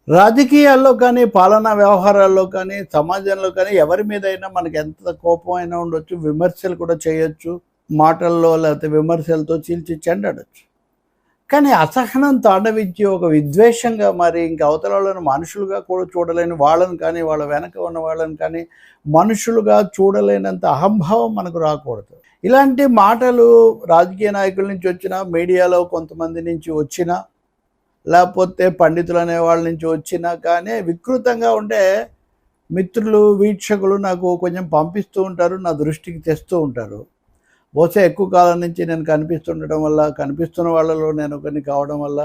రాజకీయాల్లో కానీ, పాలనా వ్యవహారాల్లో కానీ, సమాజంలో కానీ ఎవరి మీదైనా మనకి ఎంత కోపం అయినా ఉండొచ్చు, విమర్శలు కూడా చేయొచ్చు. మాటల్లో లేకపోతే విమర్శలతో చీల్చి చెండాడొచ్చు. కానీ అసహనం తాండవించి ఒక విద్వేషంగా మరి ఇంక అవతల వాళ్ళని మనుషులుగా కూడా చూడలేని వాళ్ళని కానీ, వాళ్ళ వెనక ఉన్న వాళ్ళని కానీ మనుషులుగా చూడలేనంత అహంభావం మనకు రాకూడదు. ఇలాంటి మాటలు రాజకీయ నాయకుల నుంచి వచ్చినా, మీడియాలో కొంతమంది నుంచి వచ్చినా, లేకపోతే పండితులు అనే వాళ్ళ నుంచి వచ్చినా కానీ వికృతంగా ఉంటే మిత్రులు, వీక్షకులు నాకు కొంచెం పంపిస్తూ ఉంటారు, నా దృష్టికి తెస్తూ ఉంటారు. బహుశా ఎక్కువ కాలం నుంచి నేను కనిపిస్తుండడం వల్ల, కనిపిస్తున్న వాళ్ళలో నేను కొన్ని కావడం వల్ల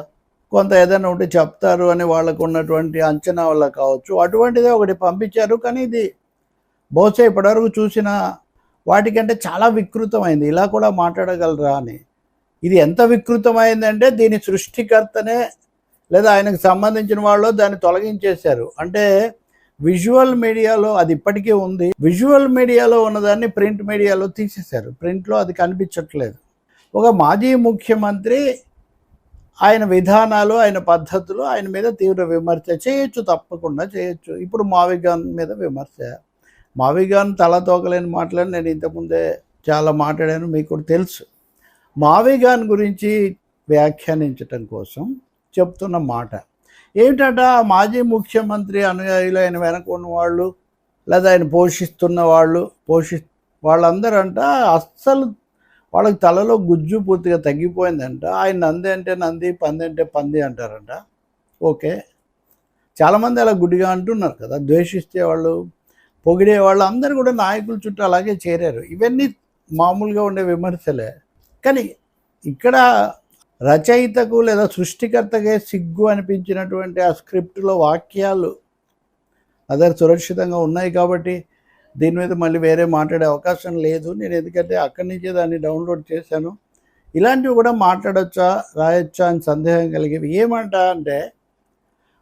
కొంత ఏదైనా ఉంటే చెప్తారు అని వాళ్ళకు ఉన్నటువంటి అంచనా వల్ల కావచ్చు. అటువంటిదే ఒకటి పంపించారు. కానీ ఇది బహుశా ఇప్పటివరకు చూసిన వాటికంటే చాలా వికృతమైంది. ఇలా కూడా మాట్లాడగలరా అని. ఇది ఎంత వికృతమైందంటే దీని సృష్టికర్తనే లేదా ఆయనకు సంబంధించిన వాళ్ళు దాన్ని తొలగించేశారు. అంటే విజువల్ మీడియాలో అది ఇప్పటికీ ఉంది. విజువల్ మీడియాలో ఉన్నదాన్ని ప్రింట్ మీడియాలో తీసేశారు. ప్రింట్లో అది కనిపించట్లేదు. ఒక మాజీ ముఖ్యమంత్రి ఆయన విధానాలు, ఆయన పద్ధతులు, ఆయన మీద తీవ్ర విమర్శ చేయొచ్చు, తప్పకుండా చేయొచ్చు. ఇప్పుడు మావిగాన్ మీద విమర్శ. మావిగాన్ తల తోకలేని మాటలని నేను ఇంతకుముందే చాలా మాట్లాడాను, మీకు కూడా తెలుసు. మావిగాన్ గురించి వ్యాఖ్యానించటం కోసం చెప్తున్న మాట ఏమిటంట, మాజీ ముఖ్యమంత్రి అనుయాయులు, ఆయన వెనక ఉన్న వాళ్ళు లేదా ఆయన పోషిస్తున్న వాళ్ళు వాళ్ళందరంట అస్సలు వాళ్ళకి తలలో గుజ్జు పూర్తిగా తగ్గిపోయిందంట. ఆయన నంది అంటే నంది, పంది అంటే పంది అంటారంట. ఓకే, చాలామంది అలా గుడ్డిగా అంటున్నారు కదా. ద్వేషిస్తే వాళ్ళు, పొగిడే వాళ్ళు అందరూ కూడా నాయకుల చుట్టూ అలాగే చేరారు. ఇవన్నీ మామూలుగా ఉండే విమర్శలే. కానీ ఇక్కడ రచయితకు లేదా సృష్టికర్తకే సిగ్గు అనిపించినటువంటి ఆ స్క్రిప్ట్లో వాక్యాలు అదే సురక్షితంగా ఉన్నాయి కాబట్టి దీని మీద మళ్ళీ వేరే మాట్లాడే అవకాశం లేదు. నేను ఎందుకంటే అక్కడి నుంచే దాన్ని డౌన్లోడ్ చేశాను. ఇలాంటివి కూడా మాట్లాడొచ్చా, రాయొచ్చా అని సందేహం కలిగేవి. ఏమంట అంటే,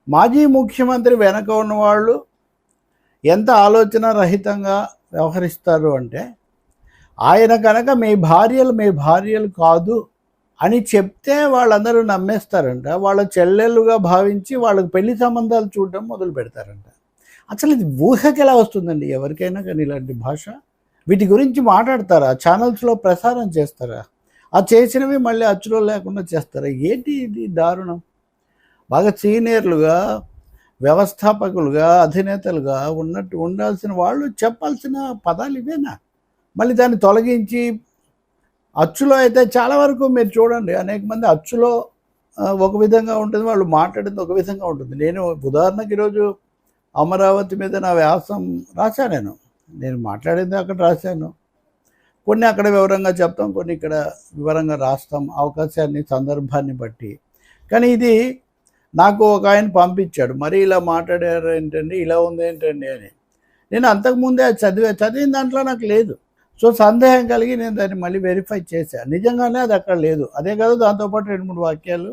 మాజీ ముఖ్యమంత్రి వెనక ఉన్నవాళ్ళు ఎంత ఆలోచన రహితంగా వ్యవహరిస్తారు అంటే, ఆయన కనుక మీ భార్యలు కాదు అని చెప్తే వాళ్ళందరూ నమ్మేస్తారంట. వాళ్ళ చెల్లెళ్ళుగా భావించి వాళ్ళకి పెళ్లి సంబంధాలు చూడడం మొదలు పెడతారంట. అసలు ఇది ఊహకి ఎలా వస్తుందండి ఎవరికైనా కానీ ఇలాంటి భాష? వీటి గురించి మాట్లాడతారా? ఛానల్స్లో ప్రసారం చేస్తారా? ఆ చేసినవి మళ్ళీ అచ్చులో లేకుండా చేస్తారా? ఏంటి ఇది దారుణం? బాగా సీనియర్లుగా, వ్యవస్థాపకులుగా, అధినేతలుగా ఉండాల్సిన వాళ్ళు చెప్పాల్సిన పదాలు ఇవేనా? మళ్ళీ దాన్ని తొలగించి అచ్చులో అయితే చాలా వరకు మీరు చూడండి, అనేక మంది అచ్చులో ఒక విధంగా ఉంటుంది, వాళ్ళు మాట్లాడింది ఒక విధంగా ఉంటుంది. నేను ఉదాహరణకి ఈరోజు అమరావతి మీద నా వ్యాసం రాశాను. నేను మాట్లాడింది అక్కడ రాశాను. కొన్ని అక్కడ వివరంగా చెప్తాం, కొన్ని ఇక్కడ వివరంగా రాస్తాం, అవకాశాన్ని, సందర్భాన్ని బట్టి. కానీ ఇది నాకు ఒక ఆయన పంపించాడు, మరి ఇలా మాట్లాడారు ఏంటండి, ఇలా ఉంది ఏంటండి అని. నేను అంతకుముందే అది చదివిన దాంట్లో నాకు లేదు. సో సందేహం కలిగి నేను దాన్ని మళ్ళీ వెరిఫై చేశాను. నిజంగానే అది అక్కడ లేదు. అదే కాదు, దాంతోపాటు 2-3 వాక్యాలు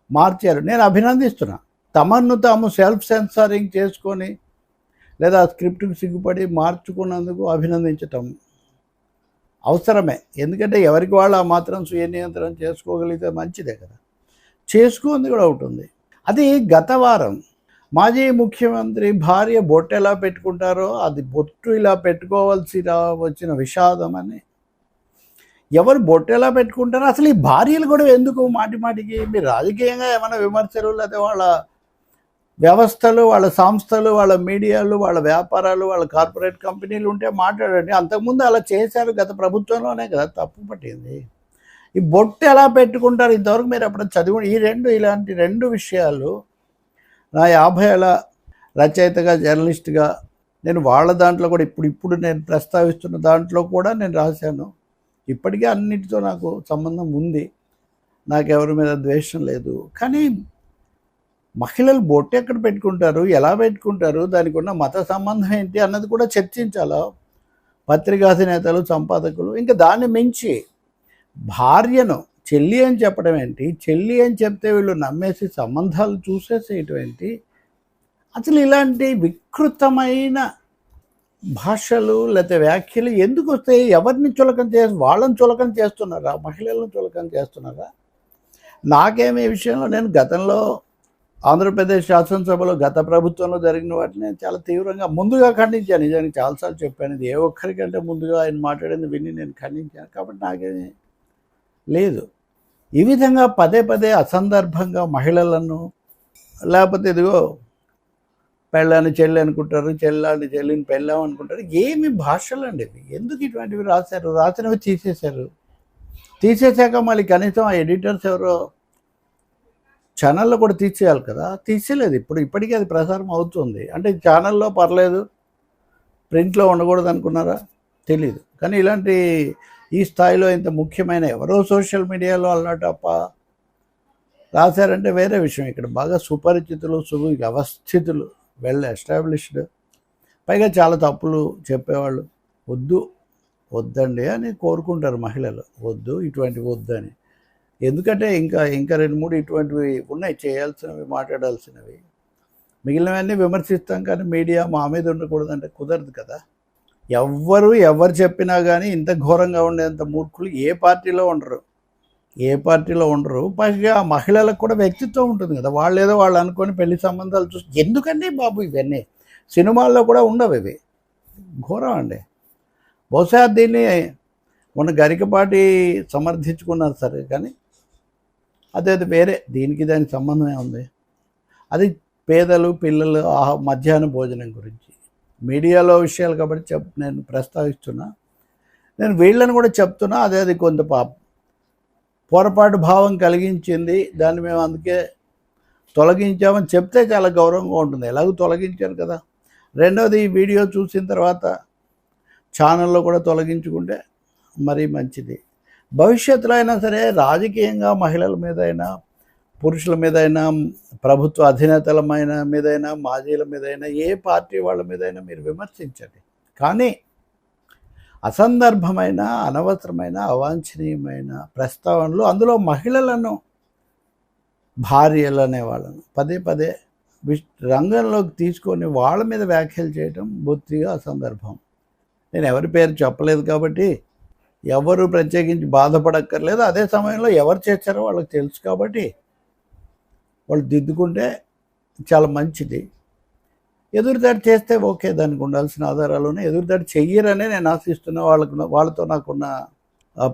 మార్చారు. నేను అభినందిస్తున్నా. తమను తాము సెల్ఫ్ సెన్సారింగ్ చేసుకొని లేదా స్క్రిప్ట్కి సిగ్గుపడి మార్చుకున్నందుకు అభినందించటం అవసరమే. ఎందుకంటే ఎవరికి వాళ్ళు ఆ మాత్రం స్వీయ నియంత్రణ చేసుకోగలిగితే మంచిదే కదా. చేసుకుంది కూడా ఉంటుంది. అది గత వారం మాజీ ముఖ్యమంత్రి భార్య బొట్టు ఎలా పెట్టుకుంటారో అది బొట్టు ఇలా పెట్టుకోవాల్సి వచ్చిన విషాదం అని. ఎవరు బొట్టు ఎలా పెట్టుకుంటారో అసలు ఈ భార్యలు కూడా ఎందుకు మాటికి మీరు రాజకీయంగా ఏమైనా విమర్శలు లేకపోతే వాళ్ళ వ్యవస్థలు, వాళ్ళ సంస్థలు, వాళ్ళ మీడియాలు, వాళ్ళ వ్యాపారాలు, వాళ్ళ కార్పొరేట్ కంపెనీలు ఉంటే మాట్లాడండి. అంతకుముందు అలా చేశారు, గత ప్రభుత్వంలోనే కదా తప్పు పట్టింది. ఈ బొట్టు ఎలా పెట్టుకుంటారు ఇంతవరకు మీరు అప్పుడు చదివి ఇలాంటి రెండు విషయాలు నా 50 ఏళ్ళ రచయితగా, జర్నలిస్ట్గా నేను వాళ్ళ దాంట్లో కూడా ఇప్పుడు నేను ప్రస్తావిస్తున్న దాంట్లో కూడా నేను రాశాను. ఇప్పటికే అన్నిటితో నాకు సంబంధం ఉంది, నాకెవరి మీద ద్వేషం లేదు. కానీ మహిళలు బొట్టు ఎక్కడ పెట్టుకుంటారు, ఎలా పెట్టుకుంటారు, దానికి ఉన్న మత సంబంధం ఏంటి అన్నది కూడా చర్చించాలా పత్రికాధినేతలు, సంపాదకులు. ఇంకా దాన్ని మించి భార్యను చెల్లి అని చెప్పడం ఏంటి, చెల్లి అని చెప్తే వీళ్ళు నమ్మేసి సంబంధాలు చూసేసేయటం ఏంటి? అసలు ఇలాంటి వికృతమైన భాషలు లేకపోతే వ్యాఖ్యలు ఎందుకు వస్తాయి? ఎవరిని చులకన వాళ్ళని చులకన చేస్తున్నారా, మహిళలను చులకన చేస్తున్నారా? నాకేమీ విషయంలో నేను గతంలో ఆంధ్రప్రదేశ్ శాసనసభలో గత ప్రభుత్వంలో జరిగిన వాటిని చాలా తీవ్రంగా ముందుగా ఖండించాను. నిజానికి చాలాసార్లు చెప్పాను. ఇది ఏ ఒక్కరికంటే ముందుగా ఆయన మాట్లాడింది విని నేను ఖండించాను. కాబట్టి నాకేమీ లేదు. ఈ విధంగా పదే పదే అసందర్భంగా మహిళలను, లేకపోతే ఇదిగో పెళ్ళాన్ని చెల్లి అనుకుంటారు, చెల్లిని పెళ్ళాం అనుకుంటారు. ఏమి భాషలండి ఇవి? ఎందుకు ఇటువంటివి రాశారు? రాసినవి తీసేశారు. తీసేశాక మళ్ళీ కనీసం ఆ ఎడిటర్స్ ఎవరో ఛానల్లో కూడా తీసేయాలి కదా, తీసేయలేదు. ఇప్పటికీ అది ప్రసారం అవుతుంది. అంటే ఛానల్లో పర్లేదు, ప్రింట్లో ఉండకూడదు అనుకున్నారా? తెలీదు. కానీ ఇలాంటి ఈ స్థాయిలో ఇంత ముఖ్యమైన ఎవరో సోషల్ మీడియాలో అల్లాటప్ప రాశారంటే వేరే విషయం. ఇక్కడ బాగా సుపరిచితులు, వ్యవస్థితులు, వెల్ ఎస్టాబ్లిష్డ్, పైగా చాలా తప్పులు చెప్పేవాళ్ళు. వద్దండి అని కోరుకుంటారు మహిళలు. ఇటువంటివి వద్దని. ఎందుకంటే ఇంకా 2-3 ఇటువంటివి ఉన్నాయి చేయాల్సినవి, మాట్లాడాల్సినవి. మిగిలినవన్నీ విమర్శిస్తాం, కానీ మీడియా మా మీద ఉండకూడదంటే కుదరదు కదా. ఎవరు చెప్పినా కానీ ఇంత ఘోరంగా ఉండేంత మూర్ఖులు ఏ పార్టీలో ఉండరు. పైగా మహిళలకు కూడా వ్యక్తిత్వం ఉంటుంది కదా. వాళ్ళు అనుకొని పెళ్లి సంబంధాలు చూసి ఎందుకండి బాబు ఇవన్నీ? సినిమాల్లో కూడా ఉండవు ఇవి. ఘోరం అండి. బహుశా దీన్ని మొన్న గరికపాటి సమర్థించుకున్నారు సరే, కానీ అది వేరే. దానికి సంబంధమే ఉంది. అది పేదలు, పిల్లలు మధ్యాహ్న భోజనం గురించి మీడియాలో విషయాలు కాబట్టి నేను ప్రస్తావిస్తున్నా. నేను వీళ్ళని కూడా చెప్తున్నా. అది కొంత పొరపాటు భావం కలిగించింది, దాన్ని మేము అందుకే తొలగించామని చెప్తే చాలా గౌరవంగా ఉంటుంది. ఎలాగో తొలగించాను కదా. రెండవది, ఈ వీడియో చూసిన తర్వాత ఛానల్లో కూడా తొలగించుకుంటే మరీ మంచిది. భవిష్యత్తులో అయినా సరే రాజకీయంగా మహిళల మీదైనా, పురుషుల మీదైనా, ప్రభుత్వ అధినేతల మీదైనా, మాజీల మీదైనా, ఏ పార్టీ వాళ్ళ మీదైనా మీరు విమర్శించండి. కానీ అసందర్భమైన, అనవసరమైన, అవాంఛనీయమైన ప్రస్తావనలు, అందులో మహిళలను, భార్యలు అనే వాళ్ళను పదే రంగంలోకి తీసుకొని వాళ్ళ మీద వ్యాఖ్యలు చేయడం బొత్తిగా అసందర్భం. నేను ఎవరి పేరు చెప్పలేదు కాబట్టి ఎవరు ప్రత్యేకించి బాధపడక్కర్లేదు. అదే సమయంలో ఎవరు చేశారో వాళ్ళకి తెలుసు కాబట్టి వాళ్ళు దిద్దుకుంటే చాలా మంచిది. ఎదురుదాడి చేస్తే ఓకే, దానికి ఉండాల్సిన ఆధారాలను ఎదురుదాడి చెయ్యరనే నేను ఆశిస్తున్నా. వాళ్ళతో నాకున్న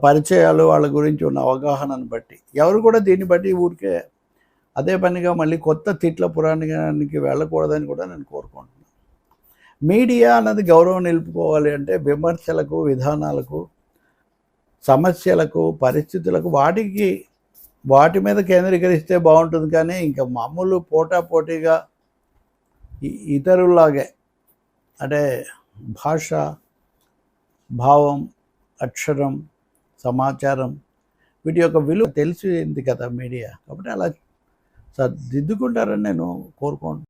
పరిచయాలు, వాళ్ళ గురించి ఉన్న అవగాహనను బట్టి ఎవరు కూడా దీన్ని బట్టి ఊరికే అదే పనిగా మళ్ళీ కొత్త తిట్ల పురాణానికి వెళ్ళకూడదని కూడా నేను కోరుకుంటున్నాను. మీడియా అన్నది గౌరవం నిలుపుకోవాలి అంటే విమర్శలకు, విధానాలకు, సమస్యలకు, పరిస్థితులకు, వాటి మీద కేంద్రీకరిస్తే బాగుంటుంది. కానీ ఇంకా మామూలు పోటాపోటీగా ఇతరులాగే, అంటే భాష, భావం, అక్షరం, సమాచారం, వీటి యొక్క విలువ తెలిసింది కదా మీడియా. కాబట్టి అలా దిద్దుకుంటారని నేను కోరుకుంటున్నాను.